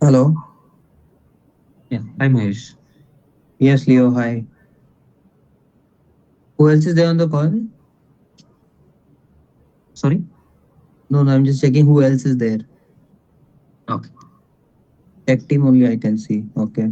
Hello. Yeah. Hi, Mahesh. Yes, Leo. Hi. Who else is there on the call? Sorry? No, no, I'm just checking who else is there. Okay. Tech team only I can see. Okay.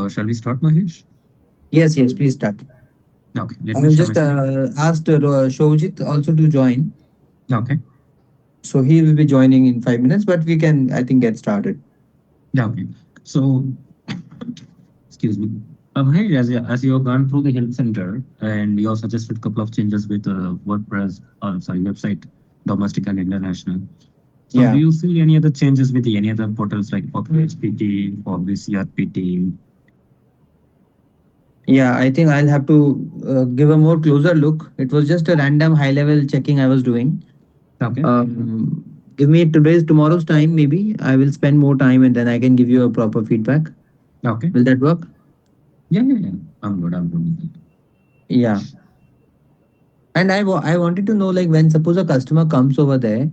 Shall we start, Mahesh? Yes, yes, please start. Okay. Let I me have share my just screen. asked Shobjit also to join. Okay. So he will be joining in 5 minutes, but we can, I think, get started. Yeah, okay. So, excuse me. Mahesh, as you have gone through the help center and you have suggested a couple of changes with WordPress, sorry, website, domestic and international. So, do Yeah. you see any other changes with any other portals like for PHPT, for the CRPT? Yeah, I think I'll have to give a more closer look. It was just a random high level checking I was doing. Okay. Give me tomorrow's time, maybe. I will spend more time and then I can give you a proper feedback. Okay. Will that work? Yeah, yeah, yeah. I'm good. I'm good with that. Yeah. And I wanted to know, like, when suppose a customer comes over there,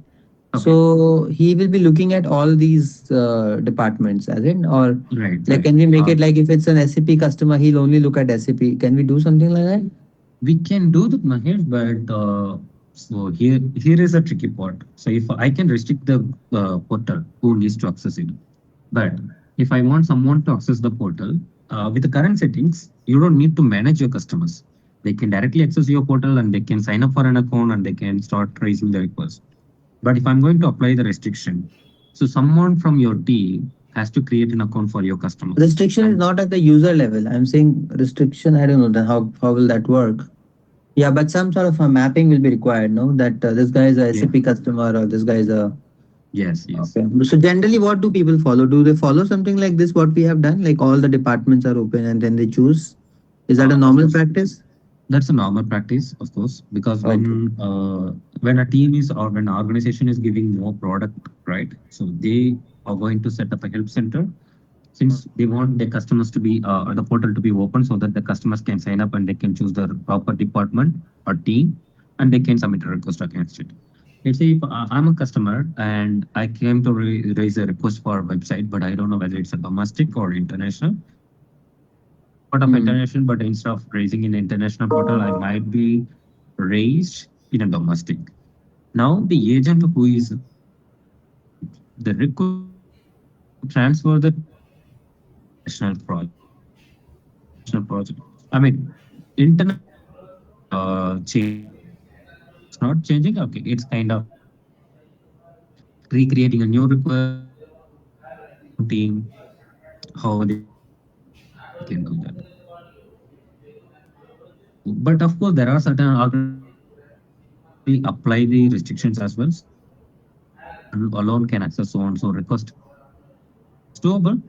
Okay. so he will be looking at all these departments, as in, or Right, like, right. can we make it like if it's an SAP customer, he'll only look at SAP? Can we do something like that? We can do that, Mahesh, but so here is a tricky part. So if I can restrict the portal who needs to access it, but if I want someone to access the portal with the current settings, you don't need to manage your customers. They can directly access your portal and they can sign up for an account and they can start raising the request. But if I'm going to apply the restriction, so someone from your team has to create an account for your customer. Restriction is And not at the user level. I'm saying restriction. I don't know then how will that work? Yeah, but some sort of a mapping will be required. No, that this guy is a yeah, SAP customer or this guy is a. yes, yes. Okay. So generally, what do people follow? Do they follow something like this? What we have done, like all the departments are open and then they choose. Is that a Of normal course. practice? That's a normal practice, of course, because Okay. when a team is or when an organization is giving more product, right? So they are going to set up a help center since they want their customers to be the portal to be open so that the customers can sign up and they can choose the proper department or team and they can submit a request against it. Let's say if I'm a customer and I came to raise a request for a website, but I don't know whether it's a domestic or international part of Hmm. international, but instead of raising in international portal, I might be raised in a domestic. Now the agent who is the request to transfer the national project. National project. I mean, international changing. It's not changing. Okay, it's kind of recreating a new request, creating a new team. How they can do that. But of course, there are certain organizations who actually apply the restrictions as well. So one alone can access so and so request. It's doable,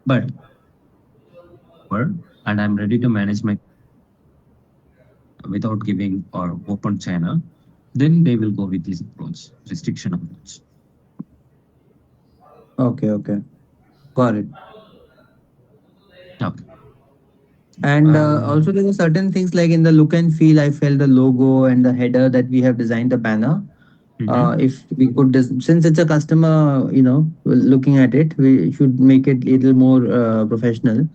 but over and I'm ready to manage my without giving or open channel, then they will go with this approach, restriction approach. Okay. Okay. Got it. Okay. And Um, also, there were certain things like in the look and feel. I felt the logo and the header that we have designed the banner. mhm. If we could, since it's a customer, looking at it, we should make it a little more professional.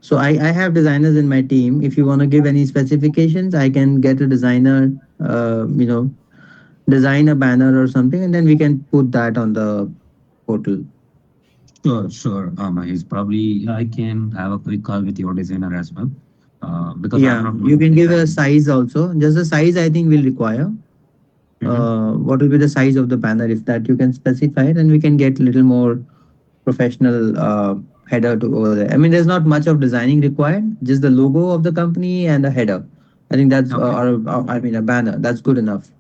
So I have designers in my team. If you want to give any specifications, I can get a designer, design a banner or something, and then we can put that on the portal. Sure, sure. He's probably I can have a quick call with your designer as well, because I'm Yeah, not you good can with give a designing. size also. Just the size I think will require. Mhm. What will be the size of the banner? If that you can specify, then we can get little more professional header to over there. I mean, there's not much of designing required, just the logo of the company and a header. I think that's Okay. or I mean a banner. That's good enough.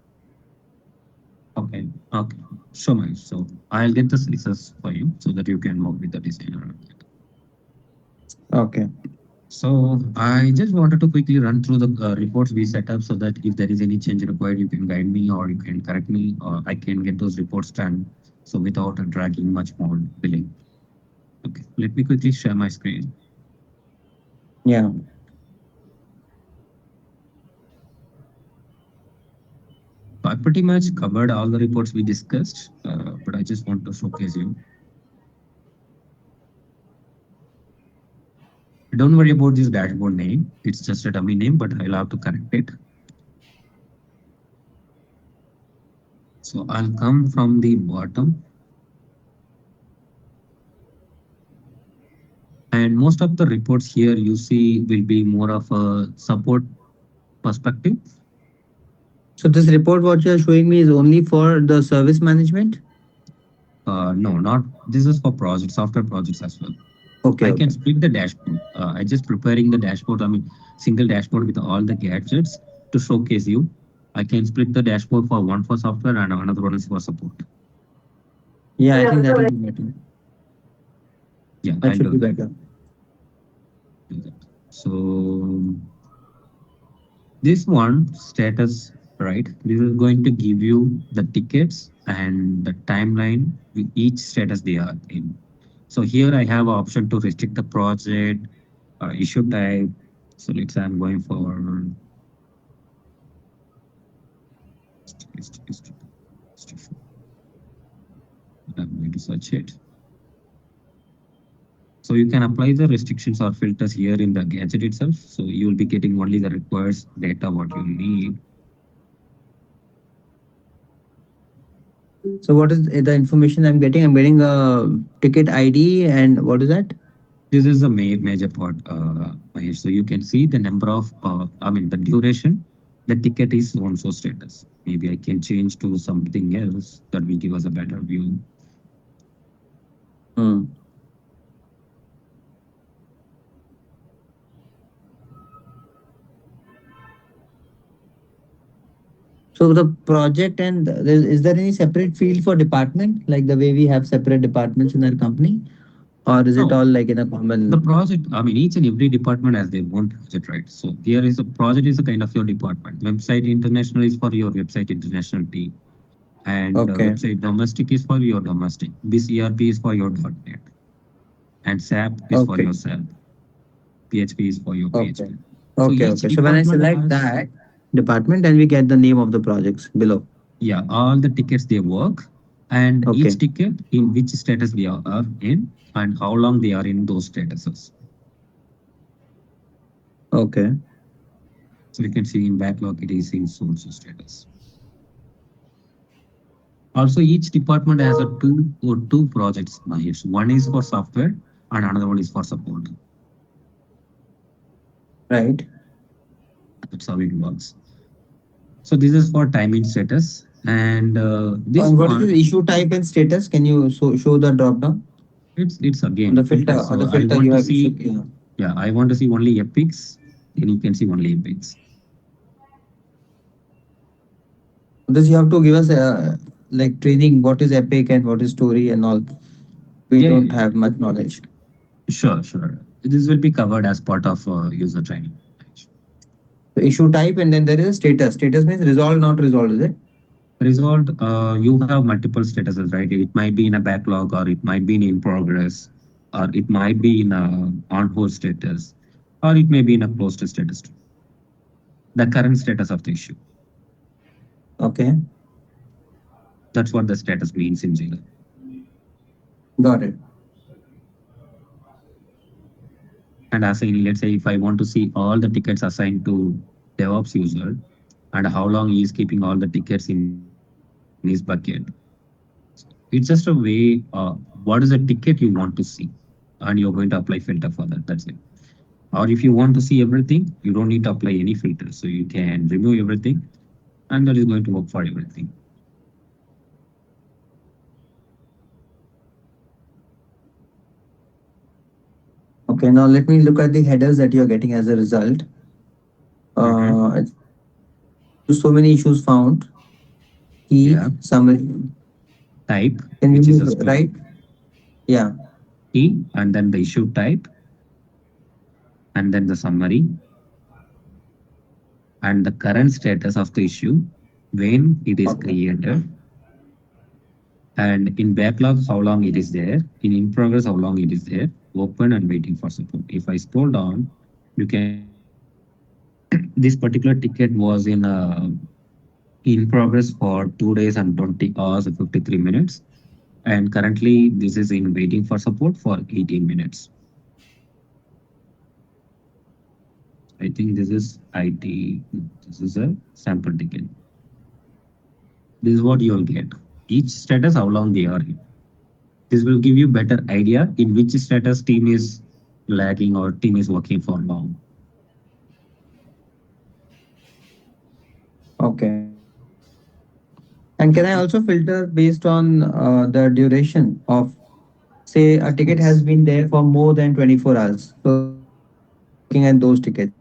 Okay. Okay. So much. So I'll get the CSS for you so that you can work with the designer. Okay. So I just wanted to quickly run through the reports we set up so that if there is any change required, you can guide me or you can correct me or I can get those reports done. So without dragging much more billing. Okay, let me quickly share my screen. Yeah. So I pretty much covered all the reports we discussed, but I just want to showcase you. Don't worry about this dashboard name. It's just a dummy name, but I'll have to correct it. So I'll come from the bottom, and most of the reports here you see will be more of a support perspective. So this report what you are showing me is only for the service management. No, not this is for projects, software projects as well. I Okay. can Okay. split the dashboard. I just preparing the dashboard. I mean, single dashboard with all the gadgets to showcase you. I can split the dashboard for one for software and another one is for support. Yeah, I think that will be better. Yeah, That I'll should do be that. better. Do that. So this one status, right? This is going to give you the tickets and the timeline with each status they are in. So here I have option to restrict the project, issue type. So let's say I'm going for I'm going to search it. So you can apply the restrictions or filters here in the gadget itself. So you will be getting only the required data what you need. So what is the information I'm getting? I'm getting a ticket ID and what is that? This is the major part, Mahesh. So you can see the number of, I mean, the duration. The ticket is on so status. Maybe I can change to something else that will give us a better view. Hmm. So the project and is there any separate field for department like the way we have separate departments in our company, or is it No, all like in a the common? project, I mean, each and every department has their own project, right? So here is a project is a kind of your department. Website international is for your website international team, and Okay. website domestic is for your domestic. This ERP is for your .NET, and SAP is for your Okay. SAP. PHP is for your PHP. Okay. So Okay. each Okay. So when I department select has, that department, then we get the name of the projects below. yeah, all the tickets they work, and each Okay. ticket in which status they are in, and how long they are in those statuses. Okay. So you can see in backlog it is in so and so status. Also, each department has a two projects, Mahesh. One is for software and another one is for support. Right. That's how it works. So this is for timing status, and this And what is one the issue type and status? Can you show the drop down it's on again the filter. filter or So the I filter want you to have see, issue? Yeah. yeah, I want to see only epics. Then you can see only epics. This you have to give us like training. What is epic and what is story and all. We Yeah, yeah, don't yeah. have much knowledge. Sure, sure. This will be covered as part of user training. So issue type and then there is a status. Status means resolved, not resolved, is it? Result, you have multiple statuses, right? It might be in a backlog, or it might be in progress, or it might be in a on hold status, or it may be in a closed status too. The current status of the issue. Okay. That's what the status means in Jira. Got it. And as in, let's say if I want to see all the tickets assigned to DevOps user and how long he is keeping all the tickets in his bucket, it's just a way, what is the ticket you want to see? And you're going to apply filter for that. That's it. Or if you want to see everything, you don't need to apply any filter. So you can remove everything and that is going to work for everything. Okay, now let me look at the headers that you're getting as a result. Mm-hmm. It's so many issues found. Key Yeah. summary. Type, Can which is you a string, write? Yeah. key, and then the issue type, and then the summary, and the current status of the issue, when it is Okay. created, and in backlog, how long it is there, in progress, how long it is there, open and waiting for support. If I scroll down, you can see this particular ticket was in progress for 2 days and 20 hours and 53 minutes. And currently, this is in waiting for support for 18 minutes. I think this is IT. This is a sample ticket. This is what you'll get. Each status, how long they are in. This will give you better idea in which status team is lagging or team is working for long. Okay. And can I Okay. also filter based on the duration of, say, a ticket has Yes. been there for more than 24 hours? So I can start looking at those tickets.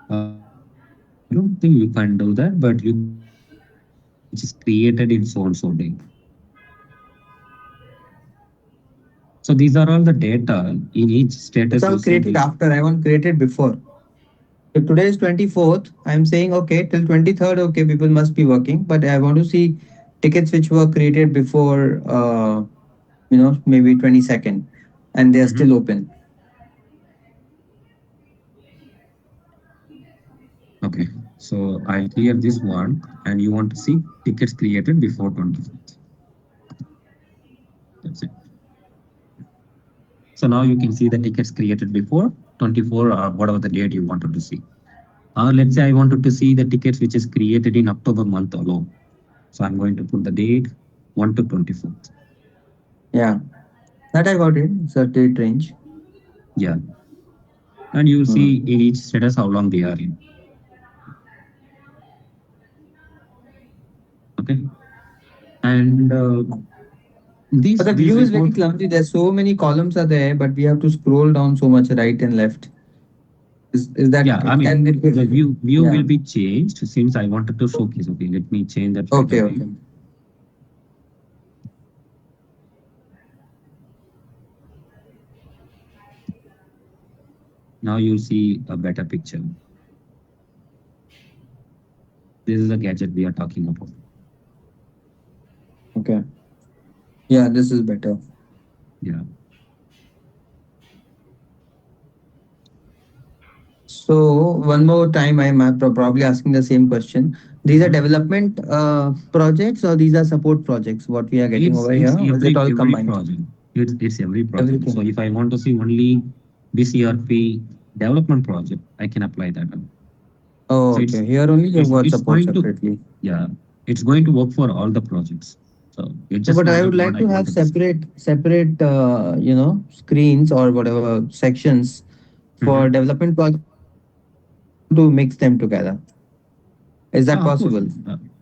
I don't think you can do that, but you can see the ticket which is created in so and so day. So these are all the data in each It's status. all You see created the after. I want created before. If today is 24th, I'm saying okay, till 23rd, okay, people must be working, but I want to see tickets which were created before, maybe 22nd, and they are still Mhm. open. Okay. So I'll clear this one, and you want to see tickets created before 24th. That's it. So now you can see the tickets created before 24 or whatever the date you wanted to see. Or let's say I wanted to see the tickets which is created in October month alone. So I'm going to put the date 1 to 24th. Yeah, that I got it. It's a date range. Yeah. And you'll see Hmm. in each status how long they are in. Okay. And But these the these view is very report, clumsy. There's so many columns are there, but we have to scroll down so much right and left. Is that yeah, I mean, can it be? the view will Yeah. be changed since I wanted to showcase. Okay, let me change that right Okay. away. Okay. Now you'll see a better picture. This is a gadget we are talking about. Okay. Yeah, this is better. Yeah. So one more time, I'm probably asking the same question. These are Mhm. development projects or these are support projects? What we are getting over here, It's or is it all every combined? project. It's every project. So Everything. if I want to see only this ERP development project, I can apply that one. Oh, So okay. Here only you have got it's support going to, separately. yeah, it's going to work for all the projects. So it's No, just but I matter would what like I to have wanted to see. separate screens or whatever sections for Mhm. development project and I want to mix them together. Is that Of course. possible?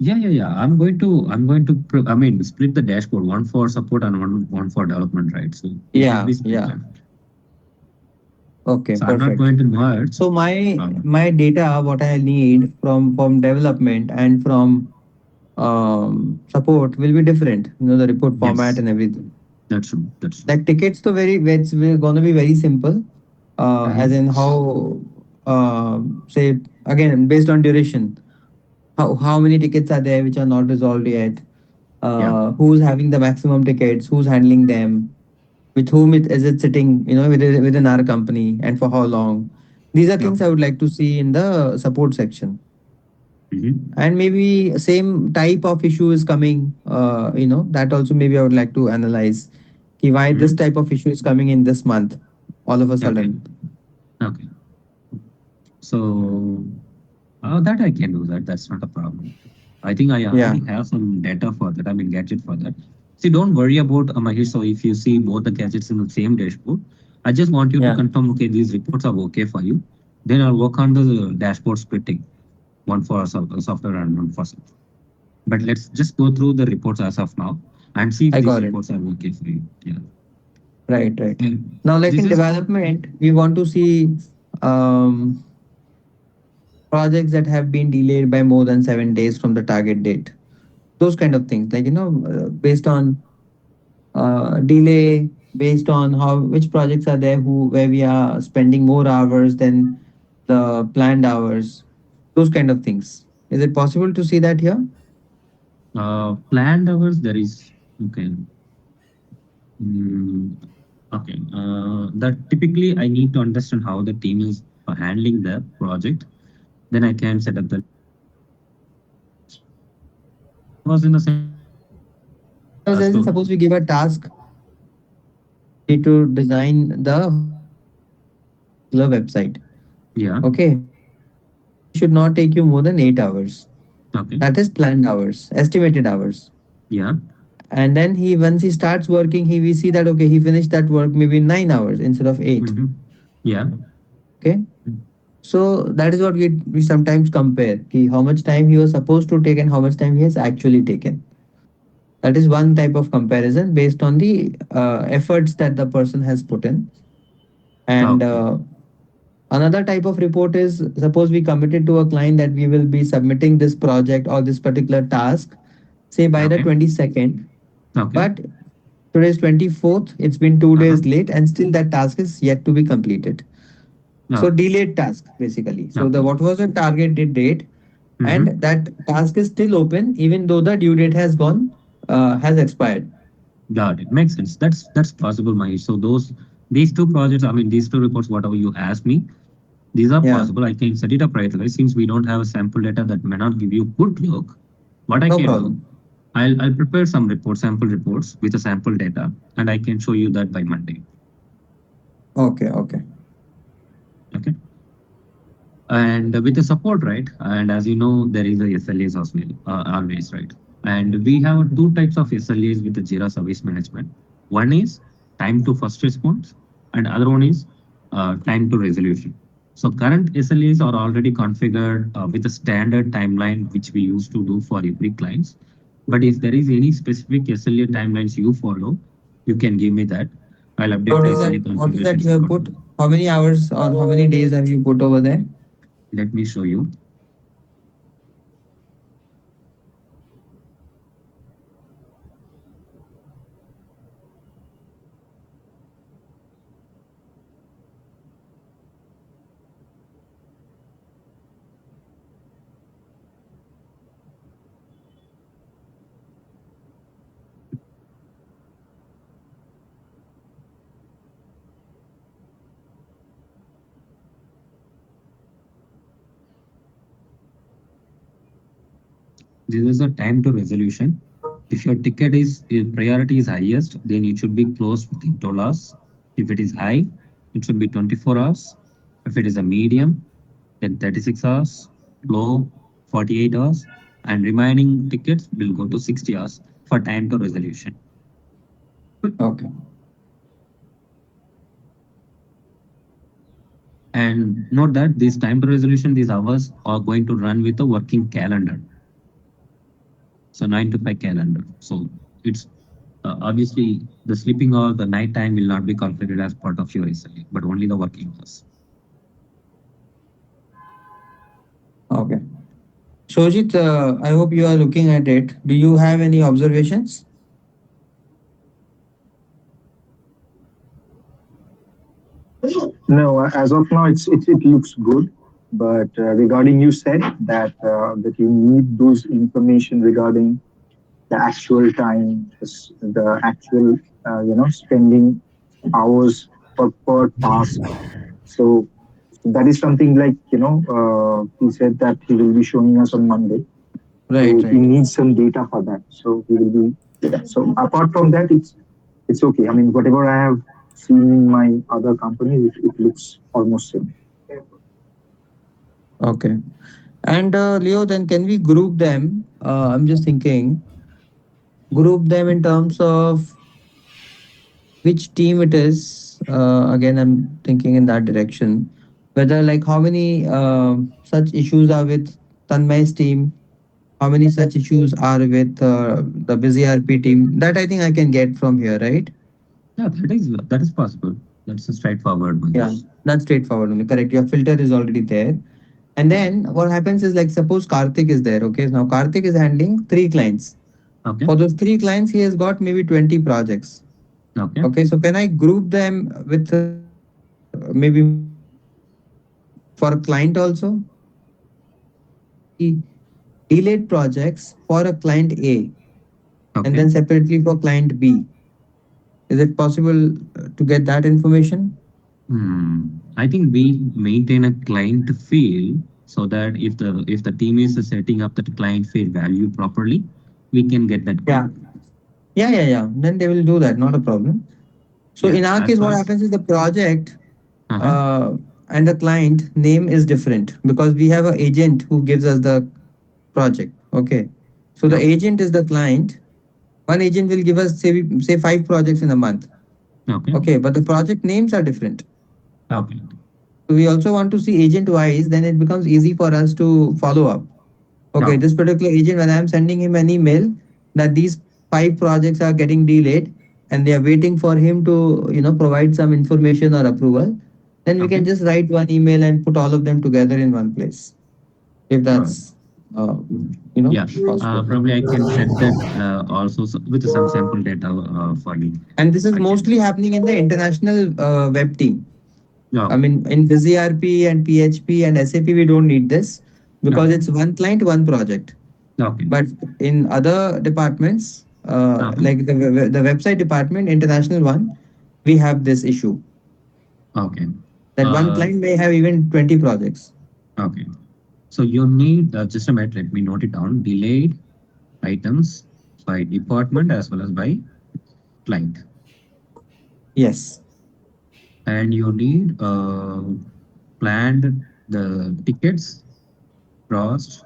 Yeah. I mean, split the dashboard, one for support and one for development, right? So it will Yeah, be split yeah. that. Okay, So I'm not perfect. going to merge. So my Um, my data, what I need from development and from support will be different. The report format yes, and everything. that's true. That's true. Like tickets, to very it's going to be very simple. As Mhm. in how say again based on duration. How many tickets are there which are not resolved yet? Yeah. Who's having the maximum tickets? Who's handling them? With whom is it sitting? Within our company and for how long? These are Yeah. things I would like to see in the support section. Mhm. And maybe same type of issue is coming, that also maybe I would like to analyze. Ki why this Mhm. type of issue is coming in this month all of a Okay. sudden. Okay. So that I can do that. That's not a problem. I think I Yeah, already have some data for that. I mean, gadget for that. See, don't worry about Mahesh. So if you see both the gadgets in the same dashboard, I just want you to yeah. confirm, okay, these reports are okay for you. Then I'll work on the dashboard splitting, one for software and one for software. But let's just go through the reports as of now and see if I these got it. reports are okay for you. Yeah. Right, right. And Now, like this in is development, we want to see um, projects that have been delayed by more than 7 days from the target date. Those kind of things, like based on delay, based on how which projects are there who where we are spending more hours than the planned hours. Those kind of things. Is it possible to see that here? planned hours. There is okay. Mm, okay. That typically I need to understand how the team is handling the project. Then I can set up the was in the sense Because as in, suppose we give a task, need to design the particular website. yeah. Okay, it should not take you more than 8 hours. Okay. That is planned hours, estimated hours. Yeah. And then he once he starts working, he we see that okay, he finished that work maybe in 9 hours instead of eight. Mm-hmm. Yeah. Okay. So that is what we sometimes compare. Ki how much time he was supposed to take and how much time he has actually taken. That is one type of comparison based on the efforts that the person has put in. And Okay. another type of report is suppose we committed to a client that we will be submitting this project or this particular task, say by the Okay. 22nd. Okay. But today is 24th, it's been two Uh-huh. days late, and still that task is yet to be completed. So Okay. delayed task basically. So the Okay. what was the target date, and Mm-hmm. that task is still open even though the due date has gone has expired. Got it. Makes sense. That's possible, Mahesh. So these two projects, I mean these two reports, whatever you asked me, these are Yeah, possible. I can set it up right away. Since we don't have a sample data that may not give you good look, what I no can do, problem. I'll prepare some reports, sample reports with a sample data, and I can show you that by Monday. Okay, okay. Okay. And with the support, right? And as you know, there is a SLAs as well, always, right? And we have two types of SLAs with the Jira Service Management. One is time to first response, and other one is time to resolution. So current SLAs are already configured with a standard timeline which we used to do for every clients. But if there is any specific SLA timelines you follow, you can give me that. I'll update What the is that? SLA What is that configurations you have put? accordingly. How many hours or how many days have you put over there? Let me show you. This is a time to resolution. If your ticket is if priority is highest, then it should be closed within 12 hours. If it is high, it should be 24 hours. If it is a medium, then 36 hours. Low, 48 hours. And remaining tickets will go to 60 hours for time to resolution. Okay. And note that this time to resolution, these hours are going to run with a working calendar. So 9 to 5 calendar. So it's obviously the sleeping or the night time will not be configured as part of your SLA, but only the working hours. Okay. Shojit, I hope you are looking at it. Do you have any observations? No, as of now, it looks good. But regarding you said that you need those information regarding the actual time, the actual spending hours per task. So that is something like he said that he will be showing us on Monday. Right, So he right. needs some data for that. So he will be. So apart from that, it's okay. I mean, whatever I have seen in my other companies, it looks almost same. Okay. And Leo, then can we group them? I'm just thinking, group them in terms of which team it is. Again, I'm thinking in that direction. Whether like how many such issues are with Tanmay's team, how many such issues are with the Busy RP team. That I think I can get from here, right? Yeah, that is possible. That's a straightforward, Yeah, Mahesh. that's straightforward only. Correct. Your filter is already there. And then what happens is like suppose Karthik is there. Okay. Now Karthik is handling three clients. Okay. For those three clients, he has got maybe 20 projects. Okay. Okay. So can I group them with maybe for a client also? Separately delayed projects for a client A and Okay. then separately for client B. Is it possible to get that information? I think we maintain a client field so that if the team is setting up that client field value properly, we can get that Yeah. group. Yeah. Then they will do that. Not a problem. So Yeah. in our As case, far what as happens is the project uh-huh. uh, and the client name is different because we have an agent who gives us the project. Okay. So the Okay. agent is the client. One agent will give us say five projects in a month. Okay. Okay, but the project names are different. Okay. So we also want to see agent wise, then it becomes easy for us to follow up. Okay, Okay. this particular agent, when I'm sending him an email that these five projects are getting delayed and they are waiting for him to, provide some information or approval, then we can Okay. just write one email and put all of them together in one place. If Right. that's, Yeah. possible. Probably I can set that also with some sample data for you. And this is I can. mostly happening in the international web team. I Okay. mean, in BusyRP and PHP and SAP, we don't need this because Okay. it's one client, one project. Okay. But in other departments, Uh-huh. like the website department, international one, we have this issue Okay. that one Uh, client may have even 20 projects. okay. So you need just a minute. Let me note it down. Delayed items by department as well as by client, Yes, and you need planned the tickets crossed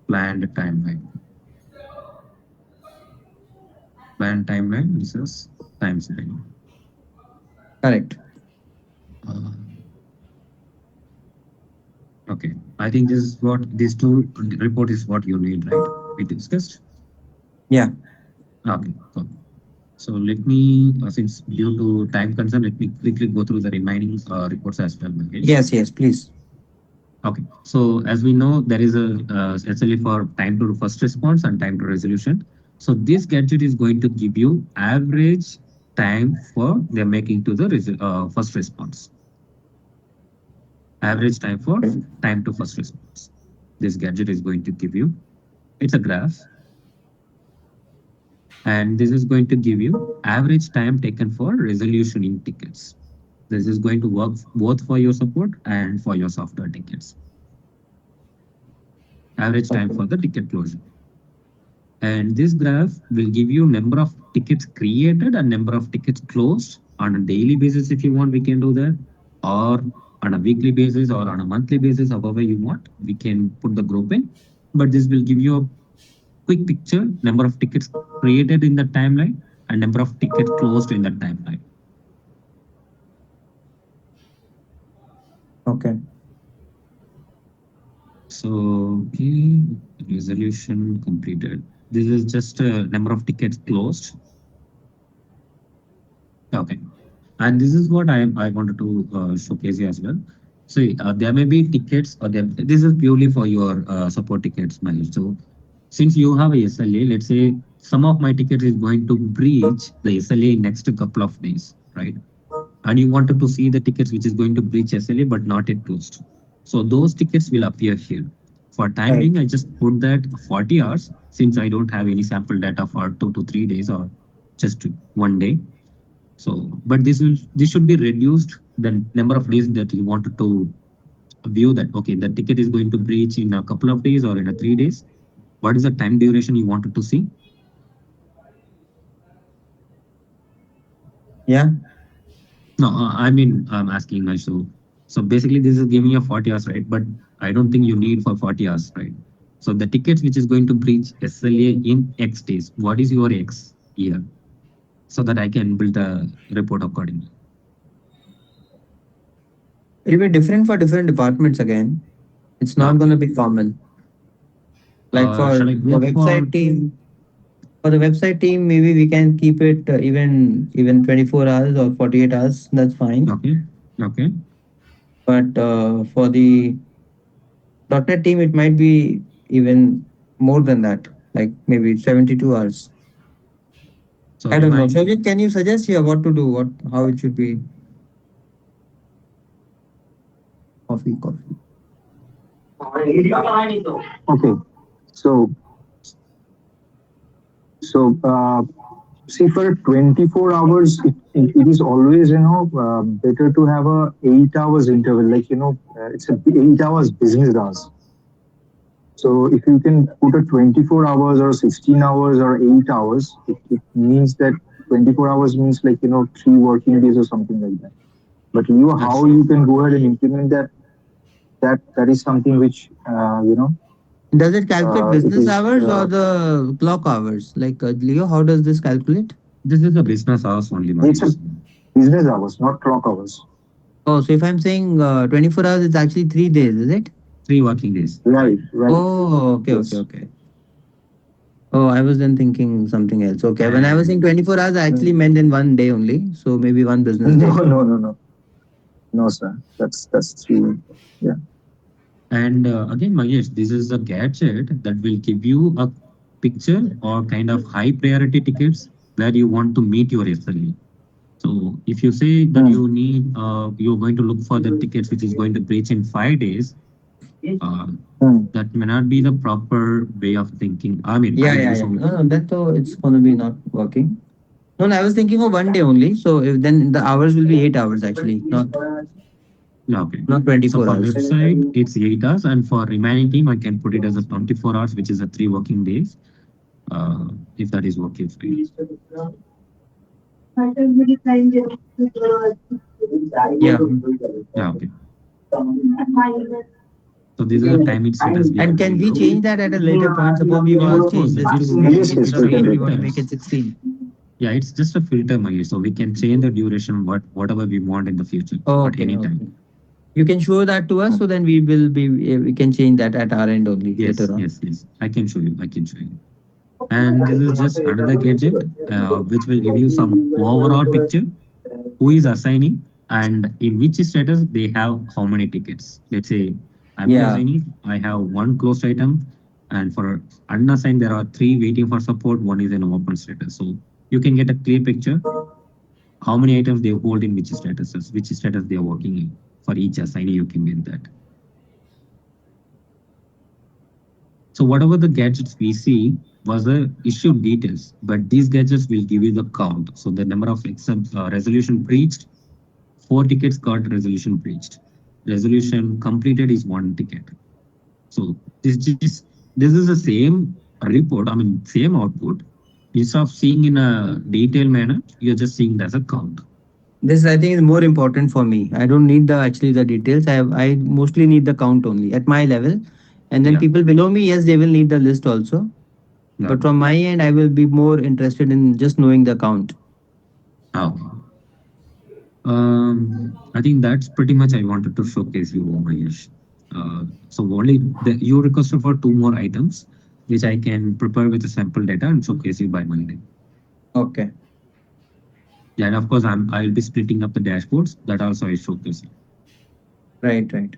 planned timeline. Planned timeline versus time spent. correct. Uh, okay, I think this is what these two report is what you need, right? We discussed. Yeah. Okay, cool. So let me, since due to time concern, let me quickly go through the remaining reports as well, Mahesh. Yes, please. Okay, so as we know, there is a SLA for time to first response and time to resolution. So this gadget is going to give you average time for they're making to the first response. Average time for time to first response. This gadget is going to give you. It's a graph, and this is going to give you average time taken for resolution in tickets. This is going to work both for your support and for your software tickets. Average time Okay. for the ticket closure. And this graph will give you number of tickets created and number of tickets closed on a daily basis. If you want, we can do that, or on a weekly basis or on a monthly basis, however you want, we can put the grouping. But this will give you a quick picture, number of tickets created in the timeline and number of tickets closed in the timeline. Okay. So, okay, resolution completed. This is just a number of tickets closed. Okay. And this is what I wanted to showcase you as well. So there may be tickets, or this is purely for your support tickets, Mahesh. So since you have a SLA, let's say some of my tickets is going to breach the SLA in next couple of days, right? And you wanted to see the tickets which is going to breach SLA but not yet closed. So those tickets will appear here. For time being, Right. I just put that 40 hours since I don't have any sample data for 2 to 3 days or just 1 day. So, but this should be reduced the number of days that you wanted to view that. Okay, the ticket is going to breach in a couple of days or in a 3 days. What is the time duration you wanted to see? Yeah. No, I mean I'm asking so. So basically, this is giving you 40 hours, right? But I don't think you need for 40 hours, right? So the tickets which is going to breach SLA in X days. What is your X year? So that I can build a report accordingly. It'll be different for different departments again. It's not going Okay. to be common. Like for Shall I the go for website team. For the website team, maybe we can keep it even 24 hours or 48 hours. That's fine. Okay. Okay. But for the .NET team, it might be even more than that, like maybe 72 hours. I Sorry, don't know. my Shobhit, can you suggest here what to do? What how it should be? Coffee, coffee. Okay, so so see, for 24 hours, it is always, better to have a 8 hours interval. Like, it's a 8 hours business hours. So if you can put a 24 hours or 16 hours or 8 hours, it means that 24 hours means, like, 3 working days or something like that. But how that's you can go ahead and implement that, that is something which, Does it calculate it business is, hours or the clock hours? Like Leo, how does this calculate? this is a business hours only, it's a Mahesh. business hours, not clock hours. Oh, so if I'm saying 24 hours, it's actually 3 days, is it? 3 working days. Right, right. Oh, okay, okay, Yes. okay. Oh, I was then thinking something else. Okay, when I was saying And 24 hours, I actually Mm. meant in one day only. So maybe one business No, day. no, no, no, no, sir. That's three. Yeah. again, Mahesh, this is a gadget that will give you a picture or kind of high priority tickets where you want to meet your SLA. So if you say that Mm. you're going to look for the tickets which is going to breach in 5 days, uh, Mm. that may not be the proper way of thinking. I mean, Yeah, I yeah, think yeah. so. No, no, that though it's gonna be not working. No, no, I was thinking of one day only. So if then the hours will be 8 hours actually, Yeah, okay. not So 24 for hours. website, it's 8 hours, and for remaining team, I can put it as a 24 hours, which is a 3 working days, uh, if that is okay for you. Yeah. Yeah, okay. So this is the time it has been And can agreed we to. change that at a later point? Suppose we Yeah, want of to course. change this to It's maybe Yes, it's yes, instead just we of a can 8, we do want to that. make it filters. 16. Yeah, it's just a filter, Mahesh. So we can change the duration whatever we want in the future at Okay, any okay. time. You can show that to us, so then we will be we can change that at our end only Yes, later on. yes, yes. I can show you. I can show you. And this is just another gadget which will give you some overall picture who is assigning and in which status they have how many tickets. Let's say I'm the Yeah. assignee, I have one closed item, and for unassigned, there are three waiting for support, one is in open status. So you can get a clear picture how many items they hold in which statuses, which status they are working in. For each assignee, you can get that. So whatever the gadgets we see was the issue details, but these gadgets will give you the count. So the number of resolution breached, 4 tickets got resolution breached. Resolution completed is 1 ticket. So this is the same report. I mean same output. Instead of seeing in a detailed manner, you're just seeing it as a count. This I think is more important for me. I don't need the actually the details. I mostly need the count only at my level. And then Yeah. people below me, yes, they will need the list also. Yeah. But from my end, I will be more interested in just knowing the count. Okay. I think that's pretty much I wanted to showcase you, Mahesh. So only you requested for 2 more items, which I can prepare with the sample data and showcase you by Monday. Okay. Yeah, and of course I'll be splitting up the dashboards. That also I showcase. Right, right.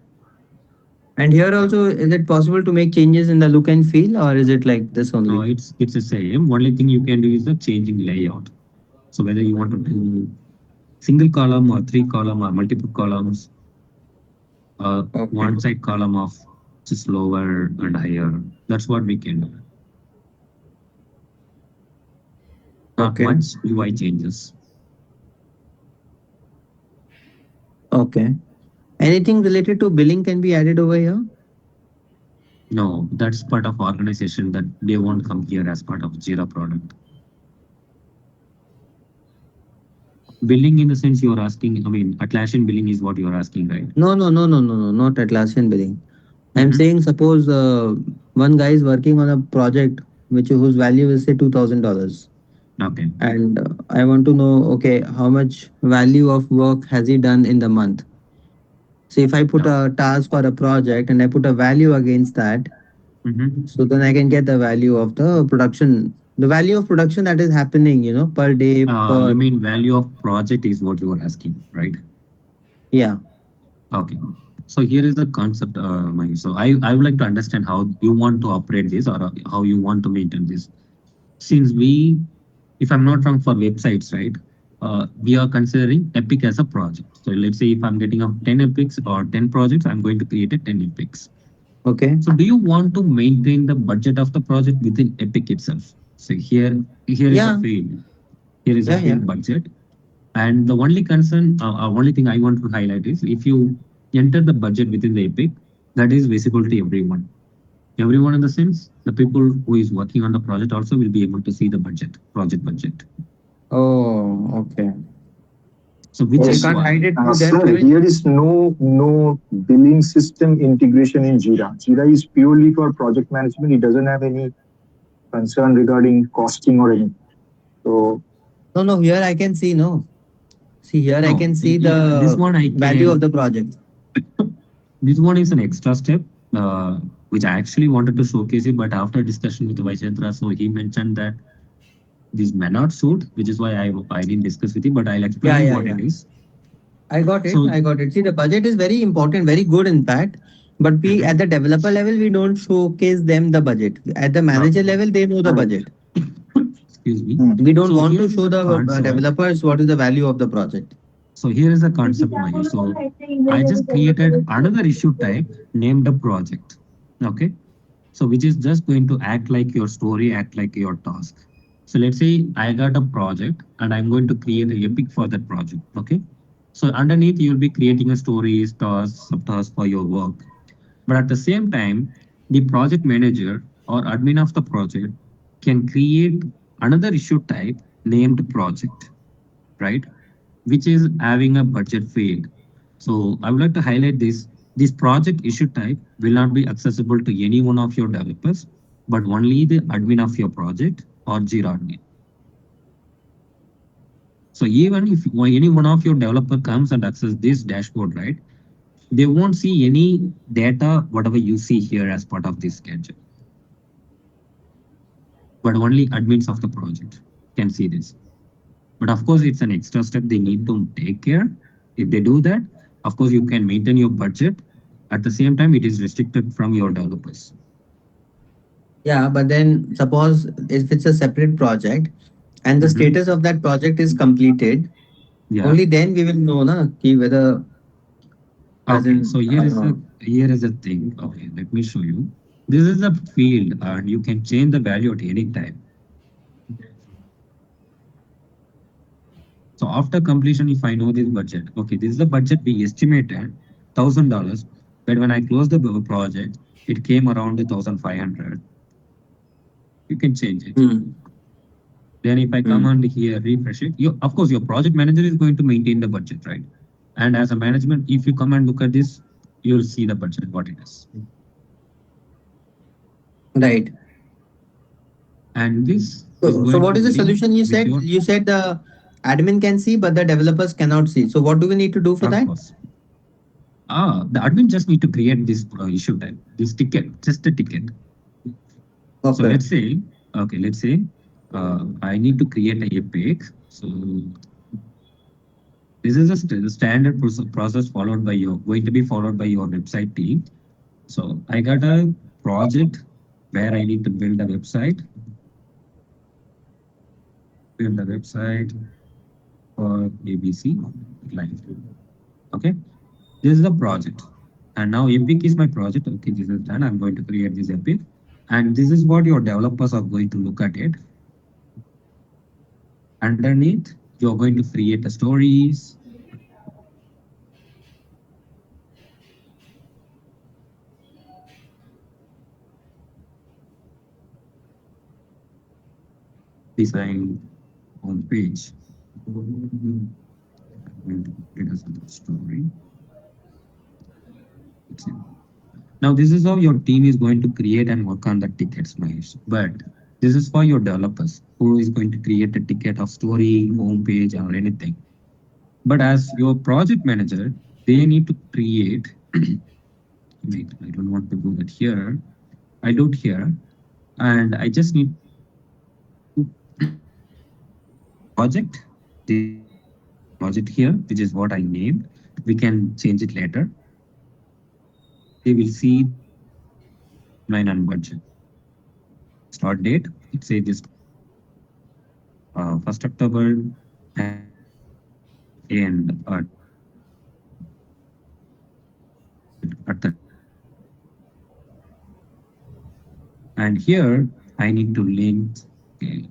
And here Yeah. also, is it possible to make changes in the look and feel, or is it like this No, only? it's the same. Only thing you can do is the changing layout. So whether you want to do single column or 3 column or multiple columns, Okay. one side column of just lower and higher. That's what we can do. Not Okay. much UI changes. Okay. Anything related to billing can be added over here? No, that's part of organization that they won't come here as part of Jira product. Billing in the sense you're asking, I mean, Atlassian billing is what you're asking, right? No, no, no, no, no, no, not Atlassian billing. I'm Mm-hmm. saying suppose one guy is working on a project which whose value is say $2,000, Okay. and I want to know, okay, how much value of work has he done in the month? So if I put Yeah. a task or a project and I put a value against that, Mm-hmm. so then I can get the value of the production. The value of production that is happening, per day, You per, mean value of project is what you are asking, right? yeah. Okay. So here is the concept, Mahesh. So I would like to understand how you want to operate this, or how you want to maintain this. Since we, if I'm not wrong, for websites, right? We are considering Epic as a project. So let's say if I'm getting up 10 epics or 10 projects, I'm going to create a 10 epics. Okay. So do you want to maintain the budget of the project within Epic itself? So here is a Yeah. field. Here is a Yeah. Yeah. field budget. And the only concern, only thing I want to highlight is if you enter the budget within the Epic, that is visible to everyone. Everyone in the sense, the people who is working on the project also will be able to see the budget, project budget. Oh, okay. So which So you Yes, is can't why, hide it through them, sir. even. Here is no billing system integration in Jira. Jira is purely for project management. It doesn't have any concern regarding costing or anything. So No, no. Here I can see. No. See, here I no, can see this the one I value of can, the project. this one is an extra step, which I actually wanted to showcase it, but after discussion with Vaishendra, so he mentioned that this may not suit, which is why I didn't discuss with you, but I'll explain Yeah. you Yeah. what Yeah. it is. I got it. So, I got it. See, the budget is very important, very good, in fact. But we, at mhm, the developer level, we don't showcase them the budget. At the manager okay, level, they know the correct. budget. excuse me. Hmm. We don't So want here to is show the the concept. developers what is the value of the project. So here is the concept, Mahesh. So I just created another issue type named a project. Okay. So which is just going to act like your story, act like your task. So let's say I got a project and I'm going to create a epic for that project. Okay. So underneath you'll be creating a stories, tasks, subtasks for your work. But at the same time, the project manager or admin of the project can create another issue type named project, right? Which is having a budget field. So I would like to highlight this. This project issue type will not be accessible to any one of your developers, but only the admin of your project or Jira admin. So even if any one of your developer comes and access this dashboard, right, they won't see any data, whatever you see here as part of this schedule, but only admins of the project can see this. But of course, it's an extra step they need to take care. If they do that, of course, you can maintain your budget. At the same time, it is restricted from your developers. Yeah, but then suppose if it's a separate project and the Mhm. status of that project is completed, Yeah. only then we will know na, ki whether as Okay. So in here is a thing. Okay, let me show you. This is a field, and you can change the value at any time. So after completion, if I know this budget, okay, this is the budget we estimated $1,000, but when I closed the project, it came around 1,500. You can change it. hmm, Then if I come hmm. on here, refresh it, you, of course, your project manager is going to maintain the budget, right? And as a management, if you come and look at this, you'll see the budget, what it is. Right. And this is So going what to is the link solution you with said? your, You said the admin can see, but the developers cannot see. So what do we need to do for of that? course. The admin just need to create this issue type, this ticket, just a ticket. So Okay. let's say, okay, let's say I need to create a epic. So this is a standard process followed by your, going to be followed by your website team. So I got a project where I need to build a website for ABC client. Okay, this is the project, and now Epic is my project. Okay, this is done. I'm going to create this Epic, and this is what your developers are going to look at it. Underneath, you're going to create the stories. Design on page. I'm going to create a story. Now, this is how your team is going to create and work on the tickets, Mahesh. But this is for your developers who is going to create a ticket of story, homepage, or anything. But as your project manager, they need to create. Wait, I don't want to do that here. I do it here, and I just need project, this project here, which is what I named. We can change it later. They will see the timeline and budget. Start date, it says this 1st October and end at the and here I need to link okay,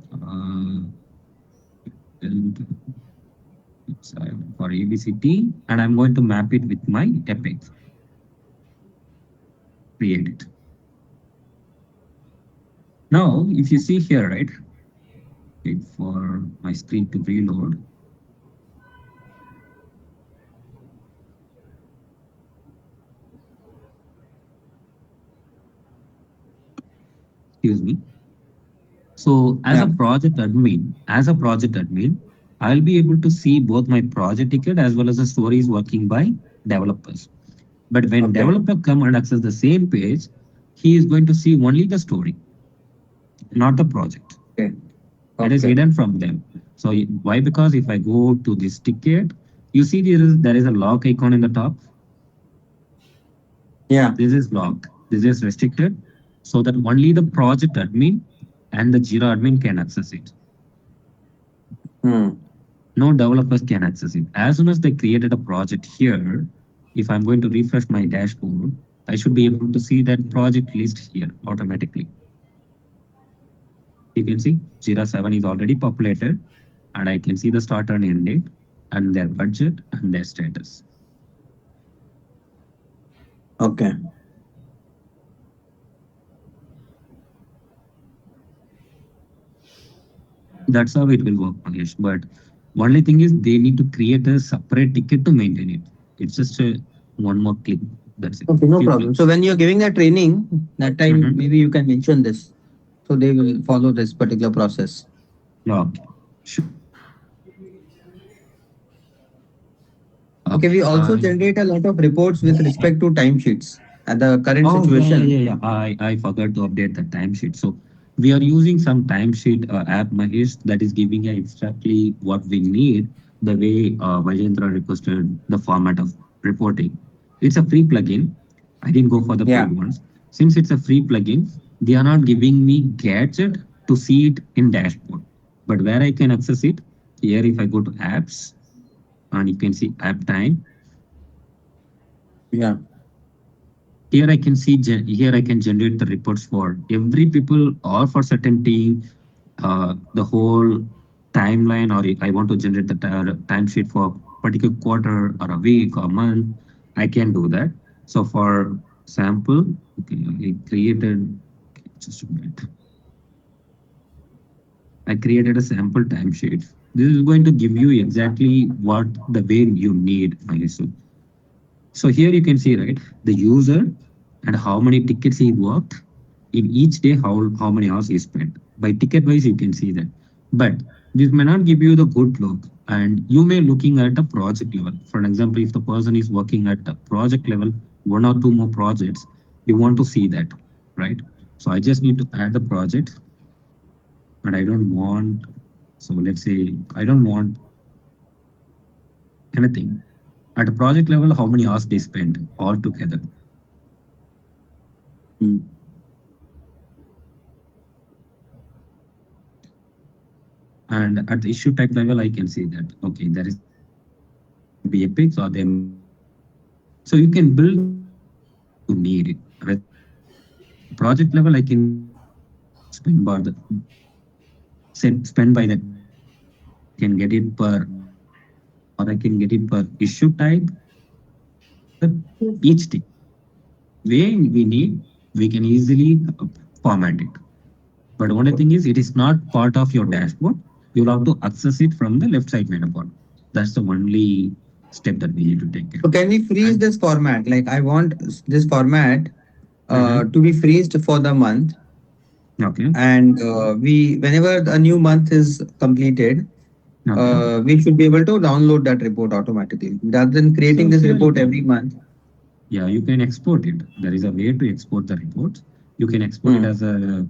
and it's, for ABCT and I'm going to map it with my Epic. Create it. Now, if you see here, right? Wait for my screen to reload. Excuse me. So as a Yeah. project admin, I'll be able to see both my project ticket as well as the stories working by developers. But when Okay. developer come and access the same page, he is going to see only the story, not the project. Okay. That is Okay. hidden from them. So why? Because if I go to this ticket, you see there is a lock icon in the top. Yeah. This is locked. This is restricted, so that only the project admin and the Jira admin can access it. Hmm. No developers can access it. As soon as they created a project here, if I'm going to refresh my dashboard, I should be able to see that project list here automatically. You can see Jira 7 is already populated and I can see the start and end date and their budget and their status. Okay. That's how it will work, Mahesh. But only thing is they need to create a separate ticket to maintain it. It's just one more click. That's it. Okay, no Few problem. So clicks. when you're giving the training, that time Mhm. maybe you can mention this. So they will follow this particular process. Okay. Sure. Okay, we also I generate a lot of reports with respect to timesheets at the current Oh, situation. yeah. I forgot to update the timesheet. So we are using some timesheet app, Mahesh, that is giving exactly what we need, the way Vajendra requested the format of reporting. It's a free plugin. I didn't go for the Yeah. paid ones. Since it's a free plugin, they are not giving me gadget to see it in dashboard. But where I can access it, here if I go to apps and you can see app time, Yeah. here I can see here I can generate the reports for every people or for certain team, the whole timeline, or if I want to generate the timesheet for particular quarter or a week or month, I can do that. So for sample, okay, I created just a minute. I created a sample timesheet. This is going to give you exactly what the way you need, Mahesh. So here you can see, right, the user and how many tickets he worked in each day, how many hours he spent. By ticket wise, you can see that. But this may not give you the good look. And you may looking at a project level. For an example, if the person is working at a project level, one or two more projects, you want to see that, right? So I just need to add the project, but I don't want, so let's say I don't want anything. At a project level, how many hours they spent all together. Mm. And at the issue type level, I can see that, okay, there is be epics or there may be project. So you can build the reports as you need it. Project level, I can see spend by the spend by the team, or I can get it per hour, or I can get it per issue type, or I can get it per each team. Way we need, we can easily format it. But only thing is, it is not part of your dashboard. You'll have to access it from the left side menu bar. That's the only step that we need to take care. So can we freeze And this format? Like I want this format mhm. to be freezed for the month, Okay, and we whenever a new month is completed, okay. we should be able to download that report automatically rather than creating So this here you report every can, month. yeah, you can export it. There is a way to export the reports. You can export it Hmm. as a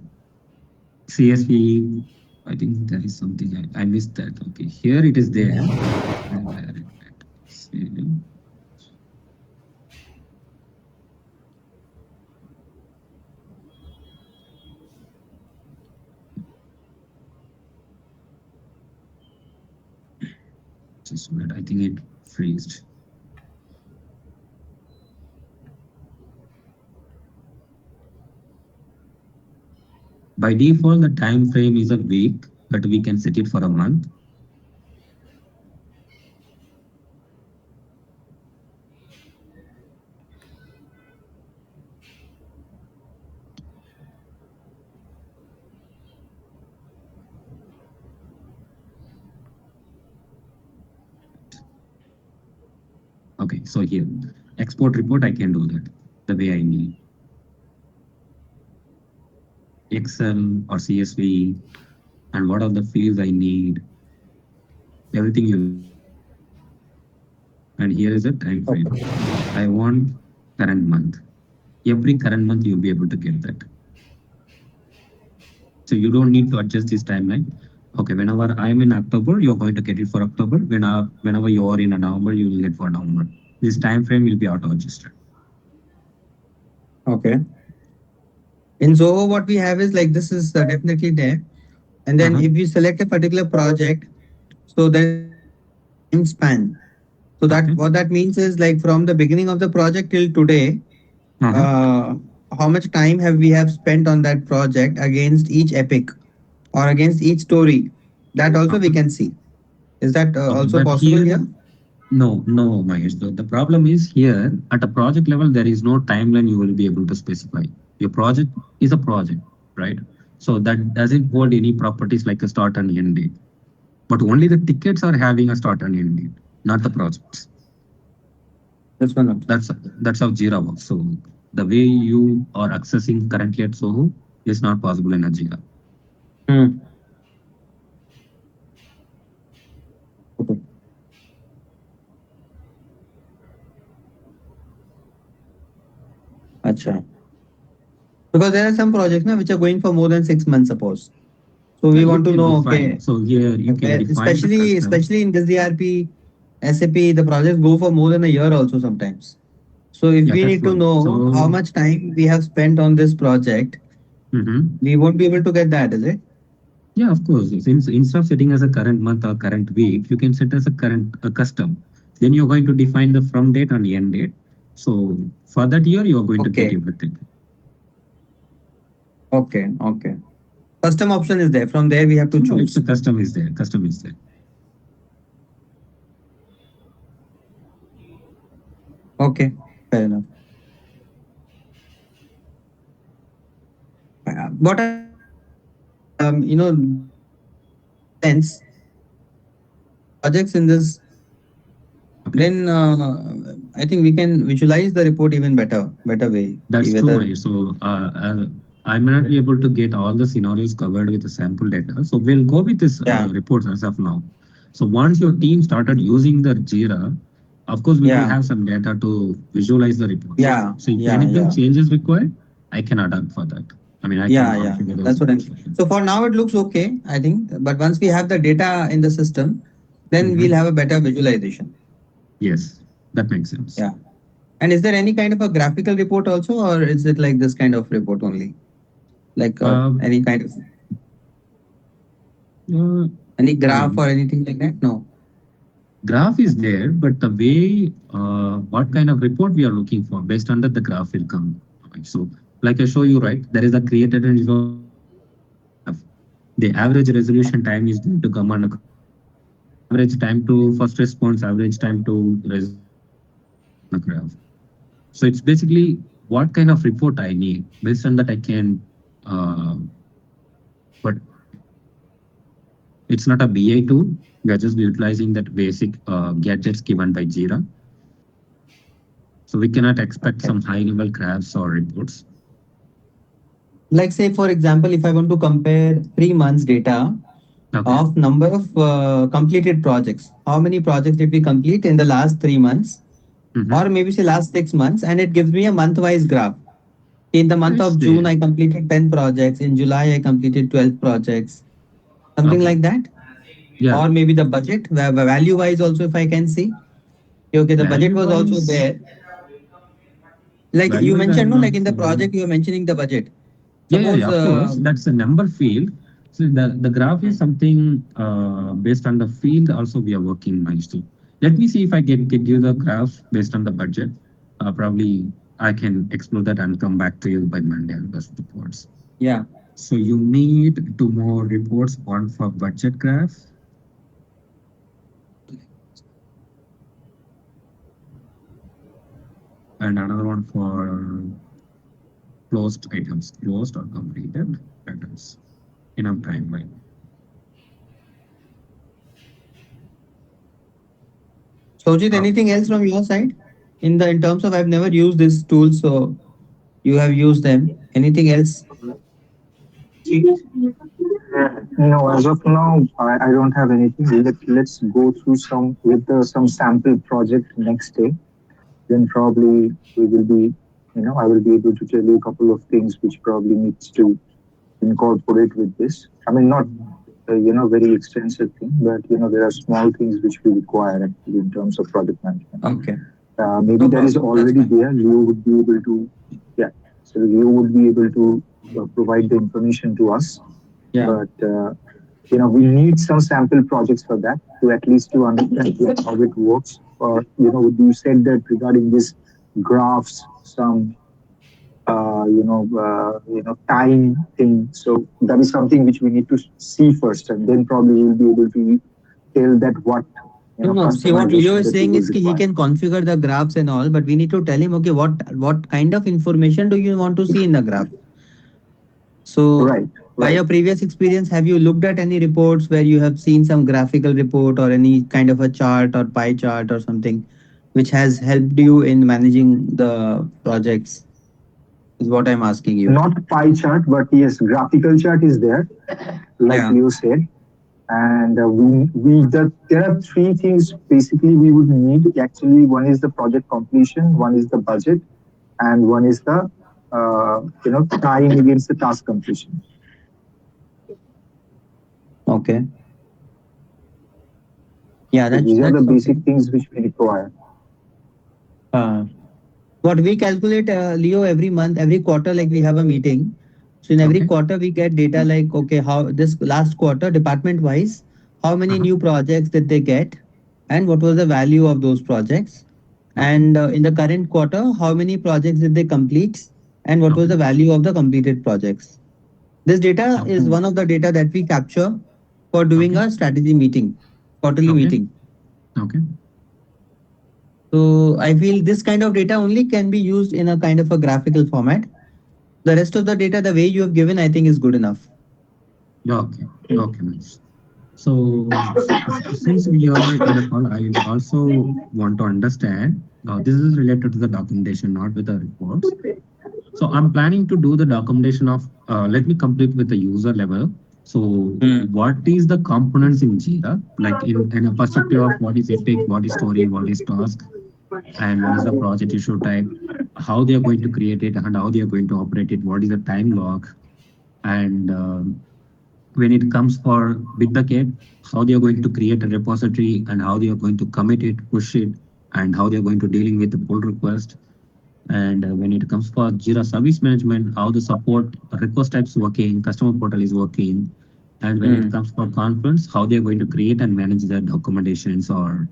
CSV, I think there is something I missed that. Okay, here it is there. Where it went? Just a minute. I think it freezed. By default, the time frame is a week, but we can set it for a month. Okay, so here, export report, I can do that the way I need. Excel or CSV, and what are the fields I need, everything you. And here is a time frame. I want current month. Every current month you'll be able to get that. So you don't need to adjust this timeline. Okay, whenever I'm in October, you're going to get it for October. Whenever you are in a November, you will get for November. This time frame will be auto adjusted. Okay. In Zoho, what we have is like this is definitely there. And then Uh-huh. if you select a particular project, so there is a time span. So that Okay. what that means is like from the beginning of the project till today, Uh-huh. uh, how much time have we have spent on that project against each epic or against each story. That also we Uh-huh. can see. Is that Okay, also but possible here, here? no, Mahesh. The problem is here at a project level, there is no timeline you will be able to specify. Your project is a project, right? So that doesn't hold any properties like a start and end date. But only the tickets are having a start and end date, not the projects. This one also. That's that's how Jira works. So the way you are accessing currently at Soho is not possible in a Jira. Hmm. Okay. Acha. Because there are some projects now which are going for more than 6 months, suppose. So Yeah, we you want to can know, define. okay, So here you can okay, define the especially custom. especially in this DRP, SAP, the projects go for more than a year also sometimes. So if Yeah, we that's need to what. know how So much time we have spent on this project, mhm. we won't be able to get that, is it? Yeah, of course. Since instead of setting as a current month or current week, you can set as a custom. Then you're going to define the from date and end date. So for that year, you are going to get Okay, everything. okay. Custom option is there. From there we have to No, it's a choose. custom is there. Custom is there. Okay, fair enough. What I think sense projects in this, Okay. then I think we can visualize the report even better way. That's true, Whether Mahesh. So I may not be able to get all the scenarios covered with the sample data. So we'll go with this yeah, reports as of now. So once your team started using the Jira, of course, we will yeah, have some data to visualize the reports. yeah, So if yeah, anything yeah, changes required, I can adapt for that. I mean, I can yeah. configure those That's what I'm. reports for you. So for now it looks okay, I think. But once we have the data in the system, then we'll Mhm. have a better visualization. Yes, that makes sense. Yeah. And is there any kind of a graphical report also, or is it like this kind of report only? Like Uh, any kind of uh, any graph no, or anything like that? No. graph is there, but the way what kind of report we are looking for based on that the graph will come. Right? So like I show you, right, there is a created and graph. The average resolution time is going to come on a average time to first response, average time to the graph. So it's basically what kind of report I need. Based on that, I can. But it's not a BI tool. We are just utilizing that basic gadgets given by Jira. So we cannot expect Okay. some high level graphs or reports. Like say for example, if I want to compare 3 months data Okay. of number of completed projects, how many projects did we complete in the last 3 months, or Mm-hmm. maybe say last 6 months, and it gives me a month-wise graph. In the month It's of there. June, I completed 10 projects. In July, I completed 12 projects. something Okay. like that. Yeah. Or maybe the budget, value wise also, if I can see. Okay, the budget Value was also wise, there. Like value you wise, mentioned, I'm no, not like in the sure. project, you are mentioning the budget. Yeah. Suppose, Of course, that's a number field. So the graph is something based on the field. Also, we are working nicely. Let me see if I can give the graph based on the budget. Probably I can explore that and come back to you by Monday on those reports. yeah. So you need two more reports, one for budget graph and another one for closed or completed items in a timeline. Sojit, Uh, anything else from your side? In terms of, I've never used this tool, so you have used them. Anything else? No, as of now, I don't have anything. Let's go through some with some sample project next day. Then probably we will be, I will be able to tell you a couple of things which probably needs to incorporate with this. I mean, not very extensive thing, but there are small things which we require actually in terms of project management. Okay, Maybe no that is problem. That's already fine. there. You would be able to, yeah. So you would be able to provide the information to us, Yeah. but we need some sample projects for that to at least to understand how it works. Or you said that regarding this graphs, some time thing. So that is something which we need to see first, and then probably we'll be able to tell that what No, no. See, what Leo customization is that we saying will is he require. can configure the graphs and all, but we need to tell him, okay, what kind of information do you want to see in the graph? So, Right, by right. your previous experience, have you looked at any reports where you have seen some graphical report or any kind of a chart or pie chart or something which has helped you in managing the projects? Is what I'm asking you. Not pie chart, but yes, graphical chart is there, like Yeah. Leo said. And there are three things basically we would need. Actually, one is the project completion, one is the budget, and one is the time against the task completion. Okay. Yeah, So these are the that's okay. basic things which we require. Uh, what we calculate, Leo, every month, every quarter, like we have a meeting. So in every okay. quarter, we get data like, okay, how this last quarter, department wise, how many Uh-huh. new projects did they get, and what was the value of those projects, Okay. and in the current quarter, how many projects did they complete, and what was Okay. the value of the completed projects. This data Okay. is one of the data that we capture for doing Okay. a strategy meeting, quarterly Okay. meeting. Okay. So I feel this kind of data only can be used in a kind of a graphical format. The rest of the data, the way you have given, I think is good enough. Yeah, okay. Okay, nice. So since we are in the call, I also want to understand. Now, this is related to the documentation, not with the reports. So I'm planning to do the documentation of, let me complete with the user level. So Hmm. what is the components in Jira? Like in a perspective of what is Epic, what is story, what is task, and what is the project issue type, how they are going to create it and how they are going to operate it, what is the time log, and when it comes for Bitbucket, how they are going to create a repository and how they are going to commit it, push it, and how they are going to dealing with the pull request. And when it comes for Jira Service Management, how the support request types working, customer portal is working. And when it Hmm. comes for Confluence, how they are going to create and manage the documentations or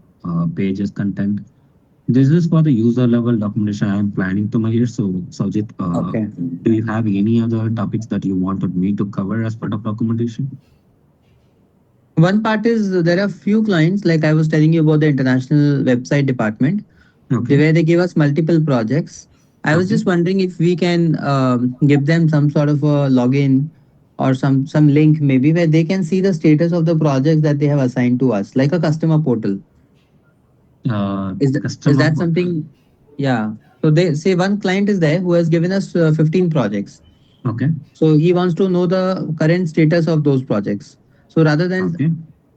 pages content. This is for the user level documentation I am planning to my here. So, Sajid, Okay. do you have any other topics that you wanted me to cover as part of documentation? One part is there are few clients, like I was telling you about the international website department, Okay. where they give us multiple projects. I was Okay. just wondering if we can give them some sort of a login or some link maybe where they can see the status of the projects that they have assigned to us, like a customer portal. Is Customer that portal. something? Yeah. So they say one client is there who has given us 15 projects. Okay. So he wants to know the current status of those projects. So rather than Okay.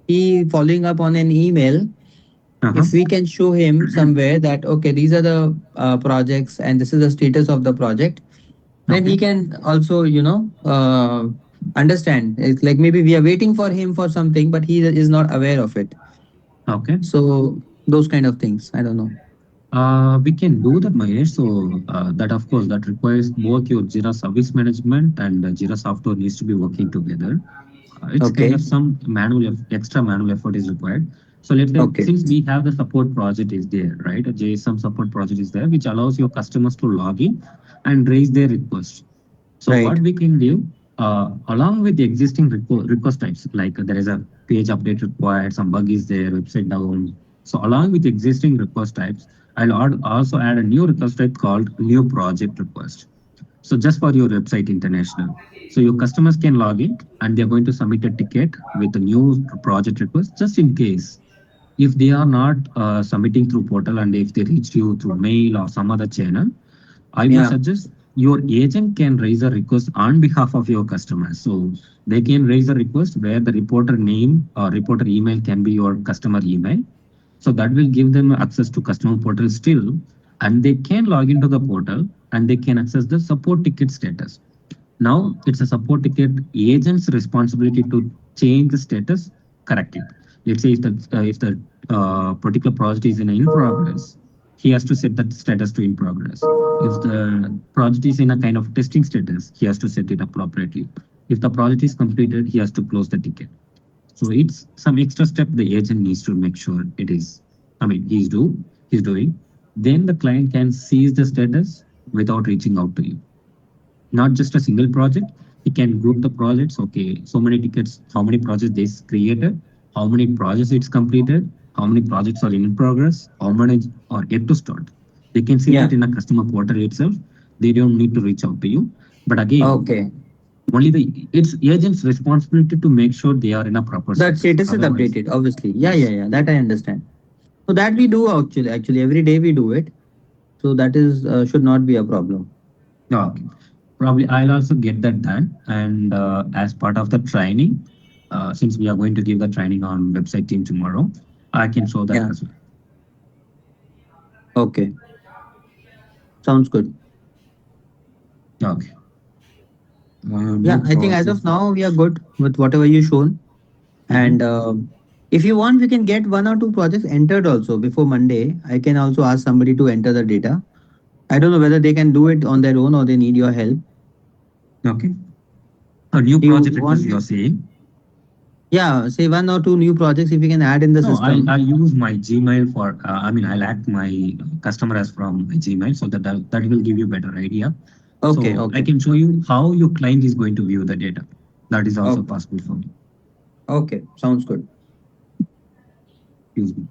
he following up on an email, Uh-huh. if we can show him somewhere that okay, these are the projects and this is the status of the project, then he Okay. can also understand. It's like maybe we are waiting for him for something, but he is not aware of it. Okay. So those kind of things. I don't know. We can do that, Mahesh. So that of course that requires both your Jira Service Management and Jira software needs to be working together. It's kind of Okay. some extra manual effort is required. So let's say Okay. since we have the support project is there, right? A JSM support project is there, which allows your customers to log in and raise their request. So what Right. we can do, along with the existing request types, like there is a page update required, some bug is there, website down. So along with existing request types, also add a new request type called new project request. So just for your website international. So your customers can log in and they're going to submit a ticket with a new project request just in case. If they are not submitting through portal and if they reach you through mail or some other channel, I will Yeah. suggest your agent can raise a request on behalf of your customers. So they can raise a request where the reporter name or reporter email can be your customer email. So that will give them access to customer portal still, and they can log into the portal and they can access the support ticket status. Now it's a support ticket agent's responsibility to change the status, correct it. Let's say if the particular project is in progress, he has to set that status to in progress. If the project is in a kind of testing status, he has to set it appropriately. If the project is completed, he has to close the ticket. So it's some extra step the agent needs to make sure it is. I mean, he's doing. Then the client can seize the status without reaching out to you, not just a single project. He can group the projects. Okay, so many tickets, how many projects they created, how many projects it's completed, how many projects are in progress, how many are yet to start. They can see that Yeah. in a customer portal itself. They don't need to reach out to you. But again, Okay. only the it's agent's responsibility to make sure they are in a proper That status. status is Otherwise, updated, obviously. Yeah, yes. yeah, yeah. That I understand. So that we do actually every day we do it. So that is should not be a problem. Yeah, okay. Probably I'll also get that done. And as part of the training, since we are going to give the training on website team tomorrow, I can show that Yeah. as well. Okay. Sounds good. Okay. New Yeah, I think as project. of now we are good with whatever you shown. Mm-hmm. And if you want, we can get one or two projects entered also before Monday. I can also ask somebody to enter the data. I don't know whether they can do it on their own or they need your help. Okay. A new Do you project request want? you're saying? Yeah, say one or two new projects if you can add in the No, I'll system. use my Gmail for. I mean, I'll add my customer as from my Gmail so that will give you better idea. Okay, So I okay, can show you how your client is going to view the data. That is also okay, possible for me. okay. Sounds good. Use me.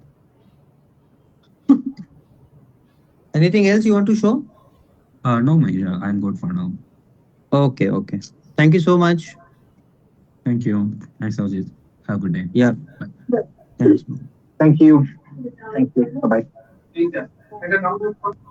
Anything else you want to show? No, Mahisha, I'm good for now. Okay, okay. Thank you so much. Thank you. Thanks, Ajit. Have a good day. Yeah, Bye. thanks. Thank you. Thank you. Bye bye.